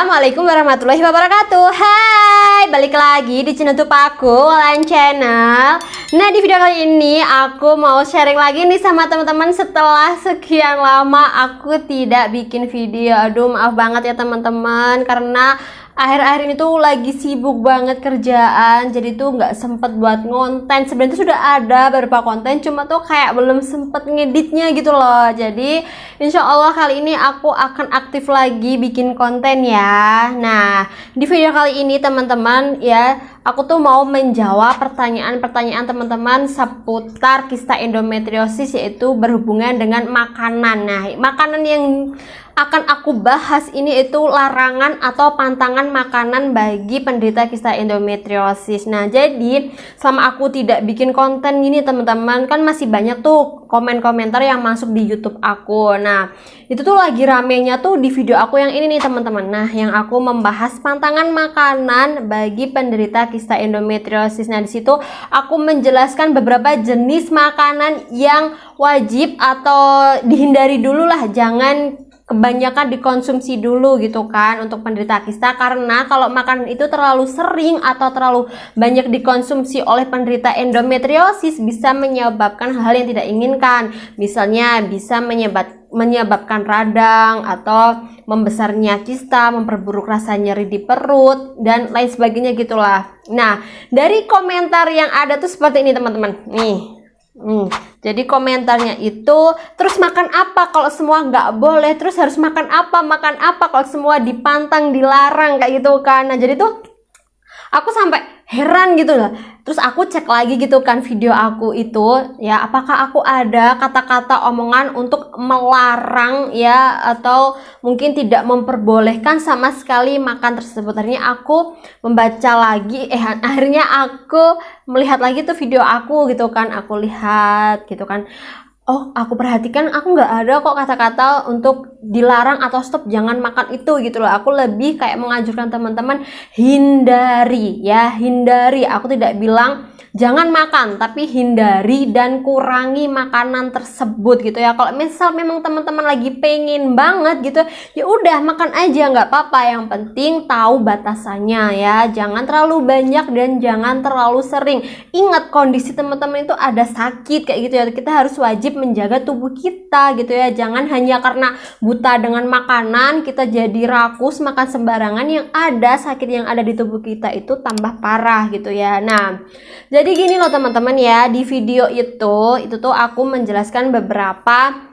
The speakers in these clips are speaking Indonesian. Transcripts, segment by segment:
Assalamualaikum warahmatullahi wabarakatuh. Hai, balik lagi di channel YouTube aku, Walan Channel. Nah, di video kali ini aku mau sharing lagi nih sama teman-teman. Setelah sekian lama aku tidak bikin video. Aduh, maaf banget ya teman-teman, karena akhir-akhir ini tuh lagi sibuk banget kerjaan, jadi tuh nggak sempet buat konten. Sebenarnya sudah ada beberapa konten, cuma tuh kayak belum sempet ngeditnya gitu loh. Jadi insya Allah kali ini aku akan aktif lagi bikin konten ya. Nah, di video kali ini teman-teman ya, aku tuh mau menjawab pertanyaan-pertanyaan teman-teman seputar kista endometriosis, yaitu berhubungan dengan makanan. Nah, makanan yang akan aku bahas ini itu larangan atau pantangan makanan bagi penderita kista endometriosis. Nah, jadi selama aku tidak bikin konten gini teman-teman, kan masih banyak tuh komen-komentar yang masuk di YouTube aku. Nah, itu tuh lagi ramenya tuh di video aku yang ini nih teman-teman. Nah, yang aku membahas pantangan makanan bagi penderita kista endometriosis. Nah, di situ aku menjelaskan beberapa jenis makanan yang wajib atau dihindari dulu lah, jangan kebanyakan dikonsumsi dulu gitu kan untuk penderita kista, karena kalau makanan itu terlalu sering atau terlalu banyak dikonsumsi oleh penderita endometriosis bisa menyebabkan hal yang tidak inginkan. Misalnya bisa menyebabkan radang atau membesarnya kista, memperburuk rasa nyeri di perut dan lain sebagainya gitulah. Nah, dari komentar yang ada tuh seperti ini teman-teman. Jadi komentarnya itu, terus makan apa kalau semua nggak boleh, terus harus makan apa kalau semua dipantang, dilarang kayak gitu kan. Nah, jadi tuh aku sampai heran gitu loh. Terus aku cek lagi gitu kan video aku itu ya, apakah aku ada kata-kata omongan untuk melarang ya, atau mungkin tidak memperbolehkan sama sekali makan tersebut. Akhirnya aku membaca lagi, akhirnya aku melihat lagi tuh video aku gitu kan, aku lihat gitu kan. Oh, aku perhatikan aku nggak ada kok kata-kata untuk dilarang atau stop jangan makan itu gitu loh. Aku lebih kayak menganjurkan teman-teman hindari ya, hindari. Aku tidak bilang jangan makan, tapi hindari dan kurangi makanan tersebut gitu ya. Kalau misal memang teman-teman lagi pengen banget gitu, ya udah makan aja, nggak apa-apa. Yang penting tahu batasannya ya, jangan terlalu banyak dan jangan terlalu sering. Ingat kondisi teman-teman itu ada sakit kayak gitu ya, kita harus wajib menjaga tubuh kita gitu ya. Jangan hanya karena buta dengan makanan kita jadi rakus makan sembarangan, yang ada sakit yang ada di tubuh kita itu tambah parah gitu ya. Nah, jadi gini loh teman-teman ya, di video itu tuh aku menjelaskan beberapa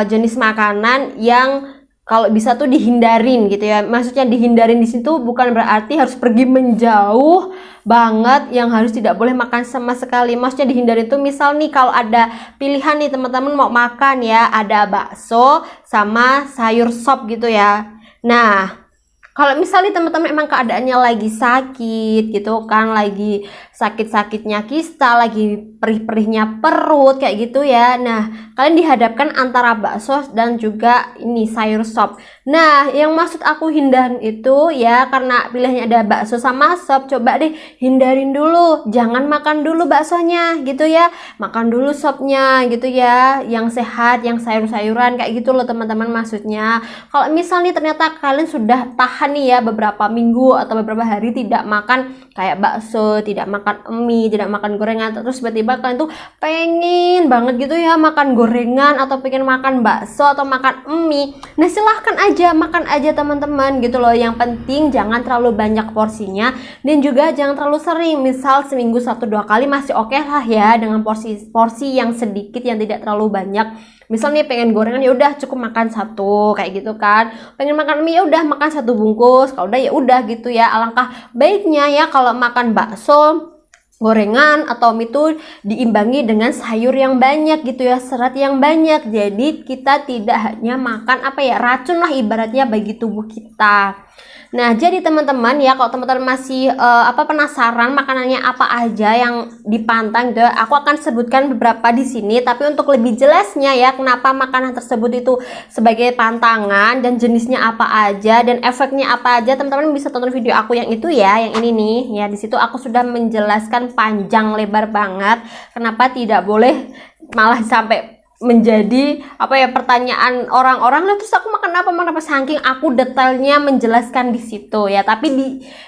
jenis makanan yang kalau bisa tuh dihindarin gitu ya. Maksudnya dihindarin di situ bukan berarti harus pergi menjauh banget yang harus tidak boleh makan sama sekali. Maksudnya dihindarin tuh misal nih, kalau ada pilihan nih teman-teman mau makan ya, ada bakso sama sayur sop gitu ya. Nah, kalau misalnya teman-teman emang keadaannya lagi sakit gitu kan, lagi sakit-sakitnya kista, lagi perih-perihnya perut kayak gitu ya. Nah, kalian dihadapkan antara bakso dan juga ini sayur sop. Nah, yang maksud aku hindarin itu ya, karena pilihannya ada bakso sama sop, coba deh hindarin dulu. Jangan makan dulu baksonya gitu ya. Makan dulu sopnya gitu ya. Yang sehat, yang sayur-sayuran kayak gitu loh teman-teman maksudnya. Kalau misalnya ternyata kalian sudah tahan nih ya beberapa minggu atau beberapa hari tidak makan kayak bakso, tidak makan mie, tidak makan gorengan, terus tiba-tiba kalian tuh pengen banget gitu ya makan gorengan atau pengen makan bakso atau makan mie. Nah, silahkan aja makan aja teman-teman gitu loh. Yang penting jangan terlalu banyak porsinya dan juga jangan terlalu sering. Misal seminggu 1-2 kali masih oke lah ya, dengan porsi yang sedikit yang tidak terlalu banyak. Misalnya pengen gorengan ya udah cukup makan satu kayak gitu kan. Pengen makan mie ya udah makan 1 bungkus. Kalau udah ya udah gitu ya. Alangkah baiknya ya kalau makan bakso, gorengan atau mie itu diimbangi dengan sayur yang banyak gitu ya, serat yang banyak. Jadi kita tidak hanya makan racun lah ibaratnya bagi tubuh kita. Nah, jadi teman-teman ya, kalau teman-teman masih penasaran makanannya apa aja yang dipantang gitu ya, aku akan sebutkan beberapa di sini. Tapi untuk lebih jelasnya ya, kenapa makanan tersebut itu sebagai pantangan dan jenisnya apa aja dan efeknya apa aja, teman-teman bisa tonton video aku yang itu ya, yang ini nih ya. Di situ aku sudah menjelaskan panjang lebar banget kenapa tidak boleh, malah sampai menjadi apa ya, pertanyaan orang-orang lah, terus aku makan apa saking aku detailnya menjelaskan di situ ya. Tapi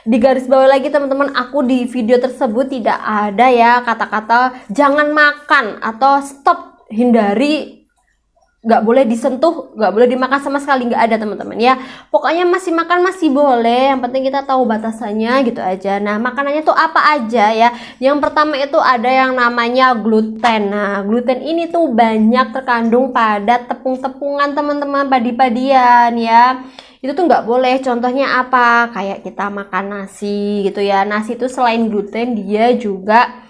di garis bawah lagi teman-teman, aku di video tersebut tidak ada ya kata-kata jangan makan atau stop, hindari, nggak boleh disentuh, nggak boleh dimakan sama sekali, nggak ada teman-teman ya. Pokoknya masih makan masih boleh, yang penting kita tahu batasannya gitu aja. Nah, makanannya tuh apa aja ya. Yang pertama itu ada yang namanya gluten. Nah, gluten ini tuh banyak terkandung pada tepung-tepungan teman-teman, padi-padian ya. Itu tuh nggak boleh. Contohnya apa? Kayak kita makan nasi gitu ya. Nasi itu selain gluten dia juga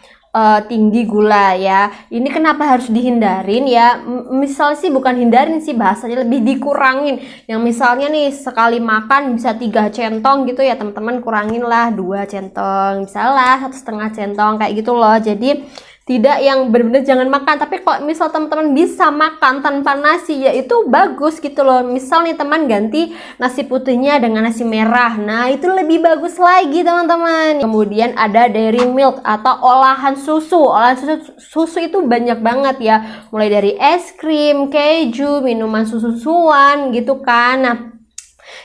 tinggi gula ya. Ini kenapa harus dihindarin ya? Misal sih bukan hindarin sih, bahasanya lebih dikurangin. Yang misalnya nih sekali makan bisa 3 centong gitu ya teman-teman, kurangin lah 2 centong, misalnya 1,5 centong kayak gitu loh. Jadi tidak yang benar-benar jangan makan, tapi kalau misal teman-teman bisa makan tanpa nasi ya itu bagus gitu loh. Misal nih teman ganti nasi putihnya dengan nasi merah, nah itu lebih bagus lagi teman-teman. Kemudian ada dairy milk atau olahan susu. Olahan susu itu banyak banget ya, mulai dari es krim, keju, minuman susu-susuan gitu kan. Nah,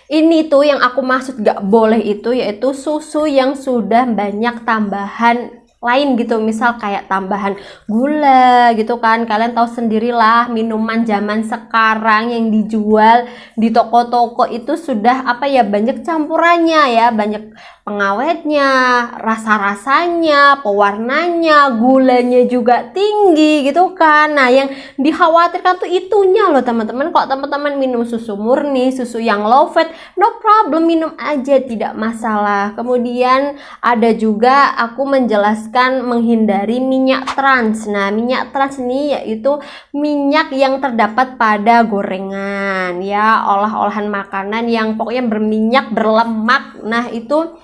ini tuh yang aku maksud gak boleh itu, yaitu susu yang sudah banyak tambahan lain gitu, misal kayak tambahan gula gitu kan. Kalian tahu sendirilah minuman zaman sekarang yang dijual di toko-toko itu sudah apa ya, banyak campurannya ya, banyak pengawetnya, rasa-rasanya, pewarnanya, gulanya juga tinggi gitu kan. Nah, yang dikhawatirkan tuh itunya loh teman-teman. Kalau teman-teman minum susu murni, susu yang low fat, no problem, minum aja tidak masalah. Kemudian ada juga aku menjelaskan menghindari minyak trans. Nah, minyak trans ini yaitu minyak yang terdapat pada gorengan ya, olah-olahan makanan yang pokoknya berminyak, berlemak. Nah, itu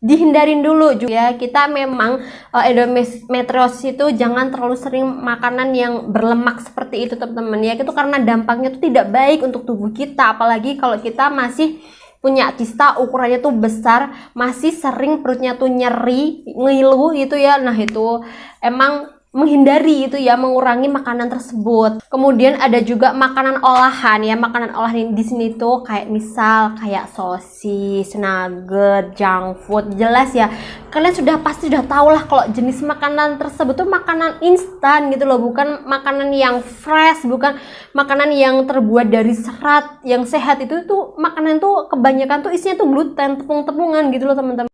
dihindarin dulu juga ya. Kita memang endometriosis itu jangan terlalu sering makanan yang berlemak seperti itu teman-teman ya. Itu karena dampaknya itu tidak baik untuk tubuh kita, apalagi kalau kita masih punya kista ukurannya tuh besar, masih sering perutnya tuh nyeri, ngilu gitu ya. Nah, itu emang menghindari itu ya, mengurangi makanan tersebut. Kemudian ada juga makanan olahan ya. Makanan olahan di sini tuh kayak misal kayak sosis, nugget, junk food. Jelas ya, kalian pasti sudah tahu lah kalau jenis makanan tersebut tuh makanan instan gitu loh, bukan makanan yang fresh, bukan makanan yang terbuat dari serat yang sehat. Itu tuh makanan tuh kebanyakan tuh isinya tuh gluten, tepung-tepungan gitu loh teman-teman.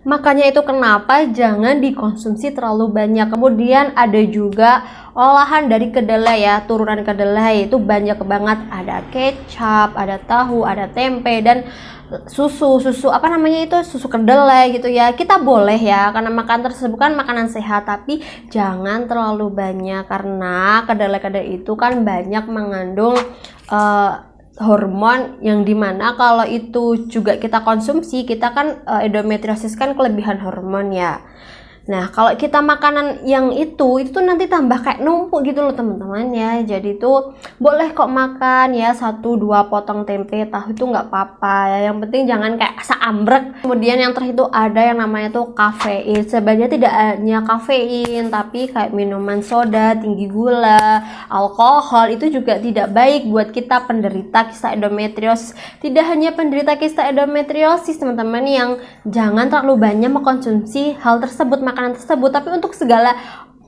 Makanya itu kenapa jangan dikonsumsi terlalu banyak. Kemudian ada juga olahan dari kedelai ya, turunan kedelai itu banyak banget. Ada kecap, ada tahu, ada tempe, dan susu apa namanya itu, susu kedelai gitu ya. Kita boleh ya, karena makan tersebut kan makanan sehat, tapi jangan terlalu banyak karena kedelai itu kan banyak mengandung hormon yang dimana kalau itu juga kita konsumsi, kita kan endometriosis kan kelebihan hormon ya. Nah, kalau kita makanan yang itu tuh nanti tambah kayak numpuk gitu loh teman-teman ya. Jadi tuh boleh kok makan ya 1-2 potong tempe, tahu itu nggak apa-apa ya. Yang penting jangan kayak seambrek. Kemudian yang terakhir itu ada yang namanya tuh kafein. Sebenarnya tidak hanya kafein, tapi kayak minuman soda tinggi gula, alkohol itu juga tidak baik buat kita penderita kista endometriosis. Tidak hanya penderita kista endometriosis teman-teman yang jangan terlalu banyak mengkonsumsi hal tersebut, makanan tersebut, tapi untuk segala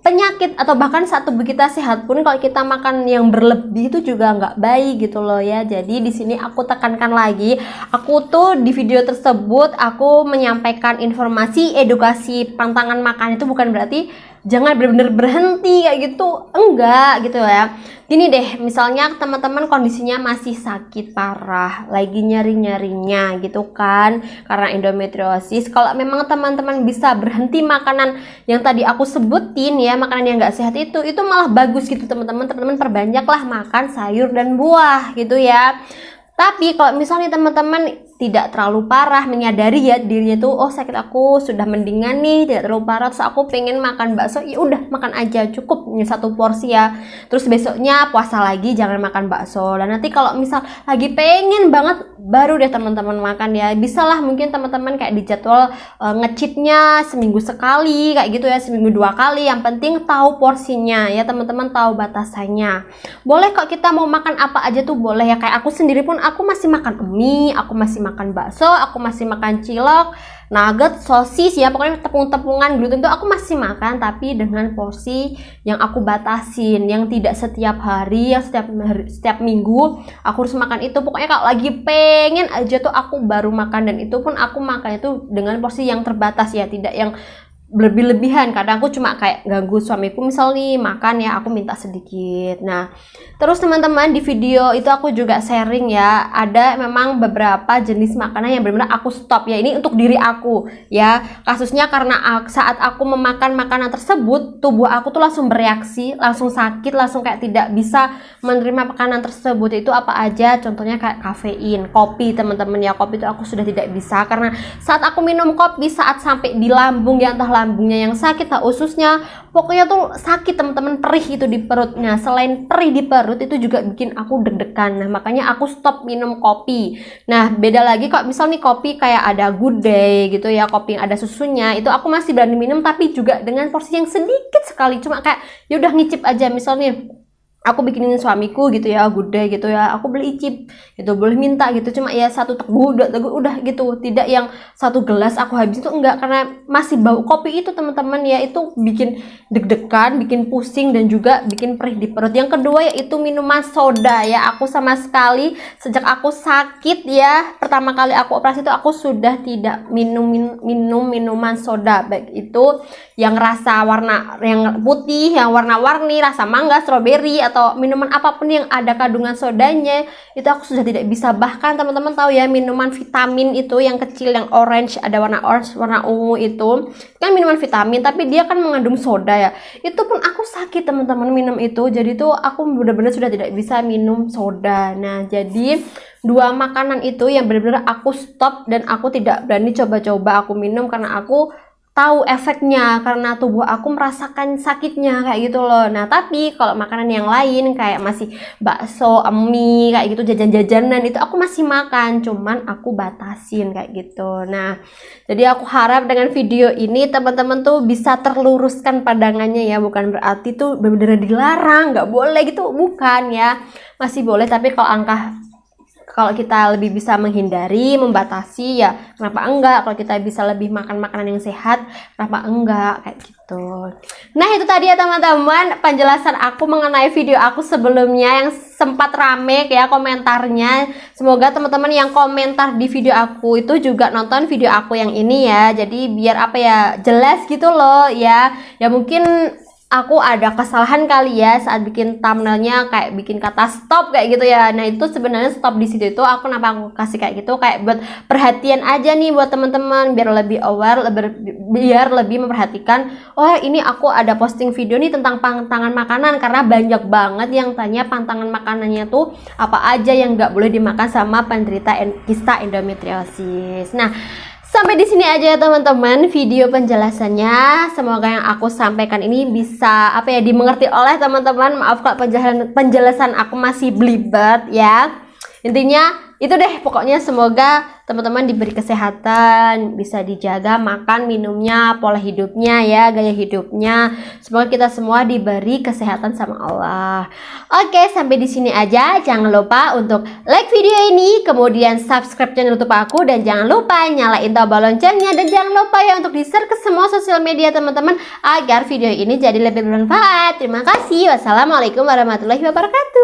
penyakit atau bahkan saat tubuh kita sehat pun kalau kita makan yang berlebih itu juga nggak baik gitu loh ya. Jadi di sini aku tekankan lagi, aku tuh di video tersebut aku menyampaikan informasi, edukasi pantangan makan itu bukan berarti jangan benar-benar berhenti kayak gitu, enggak gitu ya. Gini deh, misalnya teman-teman kondisinya masih sakit parah, lagi nyari-nyarinya gitu kan karena endometriosis. Kalau memang teman-teman bisa berhenti makanan yang tadi aku sebutin ya, makanan yang nggak sehat itu malah bagus gitu teman-teman. Teman-teman perbanyaklah makan sayur dan buah gitu ya. Tapi kalau misalnya teman-teman tidak terlalu parah, menyadari ya dirinya tuh oh sakit aku sudah mendingan nih, tidak terlalu parah, terus aku pengen makan bakso, ya udah makan aja cukup 1 porsi ya. Terus besoknya puasa lagi jangan makan bakso. Dan nanti kalau misal lagi pengen banget baru deh teman-teman makan ya. Bisalah mungkin teman-teman kayak dijadwal nge-cheatnya seminggu sekali kayak gitu ya, seminggu 2 kali. Yang penting tahu porsinya ya teman-teman, tahu batasannya. Boleh kok kita mau makan apa aja tuh boleh ya. Kayak aku sendiri pun aku masih makan mie, aku masih makan bakso, aku masih makan cilok, nugget, sosis ya, pokoknya tepung-tepungan gluten itu aku masih makan, tapi dengan porsi yang aku batasin, yang tidak setiap hari, yang setiap minggu aku harus makan itu. Pokoknya kalau lagi pengen aja tuh aku baru makan, dan itu pun aku makan itu dengan porsi yang terbatas ya, tidak yang berlebih-lebihan. Kadang aku cuma kayak ganggu suamiku misal nih makan ya, aku minta sedikit. Nah terus teman-teman, di video itu aku juga sharing ya, ada memang beberapa jenis makanan yang benar-benar aku stop ya, ini untuk diri aku ya. Kasusnya karena saat aku memakan makanan tersebut, tubuh aku tuh langsung bereaksi, langsung sakit, langsung kayak tidak bisa menerima makanan tersebut. Itu apa aja? Contohnya kayak kafein, kopi teman-teman ya. Kopi itu aku sudah tidak bisa, karena saat aku minum kopi, saat sampai di lambung ya, entah lambungnya yang sakit, tak ususnya, pokoknya tuh sakit teman-teman, perih itu di perutnya. Selain perih di perut, itu juga bikin aku deg-degan. Nah makanya aku stop minum kopi. Nah beda lagi kok misal nih kopi kayak ada good day gitu ya, kopi yang ada susunya, itu aku masih berani minum, tapi juga dengan porsi yang sedikit sekali, cuma kayak ya udah ngicip aja. Misal nih aku bikinin suamiku gitu ya, good day gitu ya, aku beli icip gitu, boleh minta gitu, cuma ya 1 teguk, 2 teguk udah gitu, tidak yang 1 gelas aku habis itu, enggak, karena masih bau kopi itu teman-teman ya, itu bikin deg-degan, bikin pusing, dan juga bikin perih di perut. Yang kedua yaitu minuman soda ya, aku sama sekali sejak aku sakit ya, pertama kali aku operasi itu aku sudah tidak minum minuman soda, baik itu yang rasa warna yang putih, yang warna-warni, rasa mangga, stroberi, atau minuman apapun yang ada kandungan sodanya, itu aku sudah tidak bisa. Bahkan teman-teman tahu ya, minuman vitamin itu yang kecil, yang orange, ada warna orange, warna ungu, itu kan minuman vitamin, tapi dia kan mengandung soda ya, itu pun aku sakit teman-teman minum itu. Jadi tuh aku benar-benar sudah tidak bisa minum soda. Nah jadi 2 makanan itu yang benar-benar aku stop, dan aku tidak berani coba-coba aku minum, karena aku tahu efeknya, karena tubuh aku merasakan sakitnya kayak gitu loh. Nah tapi kalau makanan yang lain kayak masih bakso, mie kayak gitu, jajan-jajanan itu aku masih makan, cuman aku batasin kayak gitu. Nah jadi aku harap dengan video ini teman-teman tuh bisa terluruskan pandangannya ya, bukan berarti tuh benar-benar dilarang, nggak boleh gitu, bukan ya, masih boleh, tapi kalau kita lebih bisa menghindari, membatasi ya kenapa enggak. Kalau kita bisa lebih makan makanan yang sehat, kenapa enggak, kayak gitu. Nah itu tadi ya teman-teman penjelasan aku mengenai video aku sebelumnya yang sempat rame ya komentarnya. Semoga teman-teman yang komentar di video aku itu juga nonton video aku yang ini ya, jadi biar apa ya, jelas gitu loh ya. Ya mungkin aku ada kesalahan kali ya saat bikin thumbnailnya kayak bikin kata stop kayak gitu ya. Nah itu sebenarnya stop di situ itu aku kenapa aku kasih kayak gitu, kayak buat perhatian aja nih buat teman-teman, biar lebih aware, biar lebih memperhatikan, oh ini aku ada posting video nih tentang pantangan makanan, karena banyak banget yang tanya pantangan makanannya tuh apa aja yang nggak boleh dimakan sama penderita kista endometriosis. Nah sampai di sini aja ya teman-teman video penjelasannya. Semoga yang aku sampaikan ini bisa apa ya, dimengerti oleh teman-teman. Maaf kalau penjelasan aku masih belibet ya. Intinya itu deh pokoknya, semoga teman-teman diberi kesehatan, bisa dijaga makan minumnya, pola hidupnya ya, gaya hidupnya. Semoga kita semua diberi kesehatan sama Allah. Oke, sampai di sini aja. Jangan lupa untuk like video ini, kemudian subscribe channel YouTube aku, dan jangan lupa nyalain tombol loncengnya, dan jangan lupa ya untuk di-share ke semua sosial media teman-teman agar video ini jadi lebih bermanfaat. Terima kasih. Wassalamualaikum warahmatullahi wabarakatuh.